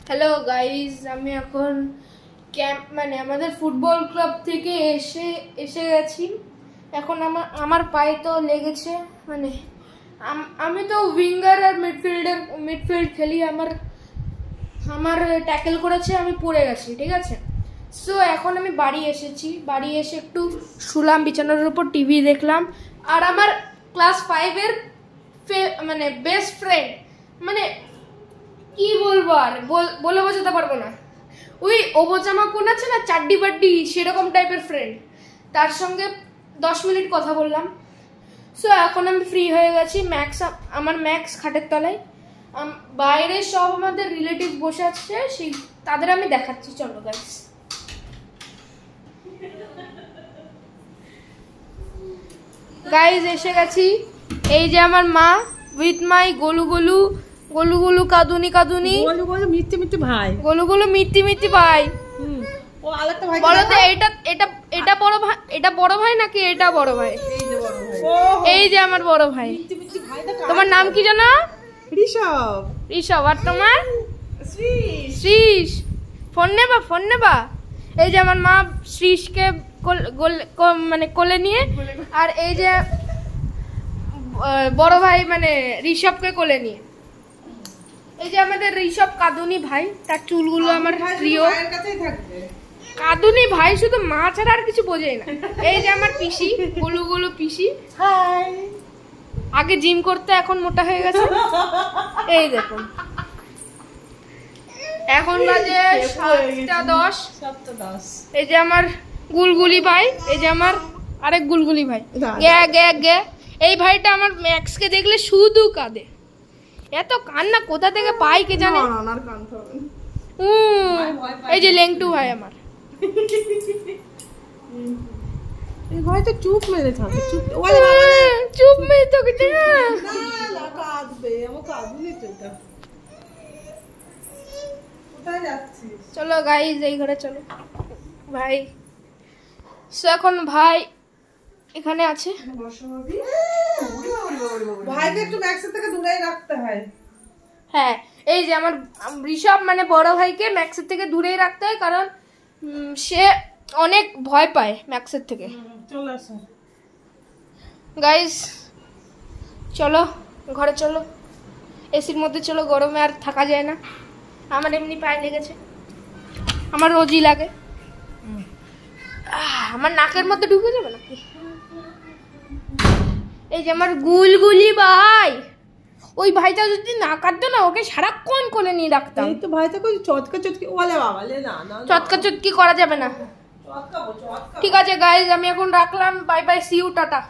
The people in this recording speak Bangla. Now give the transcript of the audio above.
হ্যালো গাইজ, আমি এখন ক্যাম্প মানে আমাদের ফুটবল ক্লাব থেকে এসে গেছি। এখন আমার পায়ে তো লেগেছে, মানে আমি তো উইঙ্গার আর মিডফিল্ড খেলি। আমার ট্যাকেল করেছে, আমি পড়ে গেছি, ঠিক আছে। সো এখন আমি বাড়ি এসেছি, বাড়ি এসে একটু শুলাম, বিছানার উপর টিভি দেখলাম। আর আমার ক্লাস 5-এর মানে বেস্ট ফ্রেন্ড, মানে কি বলবো আর বলে বোঝাতে পারবো না, ওই ওবোজামা কোন আছে না, চাড্ডি বাড্ডি, সেরকম টাইপের ফ্রেন্ড, তার সঙ্গে 10 মিনিট কথা বললাম। সো এখন আমি ফ্রি হয়ে গেছি। আমার ম্যাক্স খাটের তলায়, বাইরে সব আমাদের রিলেটিভ বসে আছে, সেই তাদের আমি দেখাচ্ছি, চলো গাইস। গাইস এসে গেছি, এই যে আমার মা উইথ মাই গোলু গোলু কাদুনি মিথ্যে ভাই, গোলু মিথ্যি ভাই। ও আরেকটা ভাই, বলো তো এটা বড় ভাই, এটা বড় ভাই নাকি এটা বড় ভাই? এই যে আমার বড় ভাই। তোমার নাম কি জানো? ঋষভ। আর তোমার? শ্রীশ। ফোন নেবা? এই যে আমার মা শ্রীশকে মানে কোলে নিয়ে, আর এই যে বড় ভাই মানে ঋষভকে কোলে নিয়ে। এই যে আমাদের ঋষভ কাদুনি ভাই, তার চুলগুলো আমার প্রিয়। কাদুনি ভাই শুধু মা ছাড়া আর কিছু বোঝেই না। এই যে আমার পিসি, গোলু পিসি, আগে জিম করতে, এখন মোটা হয়ে গেছে। এই দেখুন, এখন বাজে 7:10। এই যে আমার গুলগুলি ভাই, এই যে আমার আরেক গুলগুলি ভাই, গে। এই ভাইটা আমার ম্যাক্সকে দেখলে শুধু কাঁদে, এত কান্না কোথা থেকে পাই কে জানে। এই যে লেংটু ভাই আমার। এই ভাই তো চুপ মেরে থাকে, চুপ মেরে থাকে না, কাঁদবে, আমার কাঁদুনি তো। এটা কোথায় যাচ্ছিস? চলো গাইস, এই ঘরে চলো ভাই। সো এখন ভাই এখানে আছে। ভাইকে একটু ম্যাক্সের থেকে দূরেই রাখতে হয়। হ্যাঁ, এই যে আমার ঋষভ মানে বড় ভাইকে ম্যাক্সের থেকে দূরেই রাখতে হয়, কারণ সে অনেক ভয় পায় ম্যাক্সের থেকে। চলে আসো গাইস, চলো ঘরে চলো, এসির মধ্যে চলো, গরমে আর থাকা যায় না। আমার এমনি পায়ে লেগেছে, আমার রোজই লাগে। আমার নাকের মধ্যে ঢুকে যাবে নাকি? এই যে আমার গুলগুলি ভাই, ওই ভাইটা যদি না কাটতো না, ওকে সারাক্ষণ কোলে নিয়ে রাখতাম। এই তো ভাইটা কই চটকা ওলে বাবা, লে না চটকা করা যাবে না। ঠিক আছে গাইস, আমি এখন রাখলাম, bye bye, see you, tata.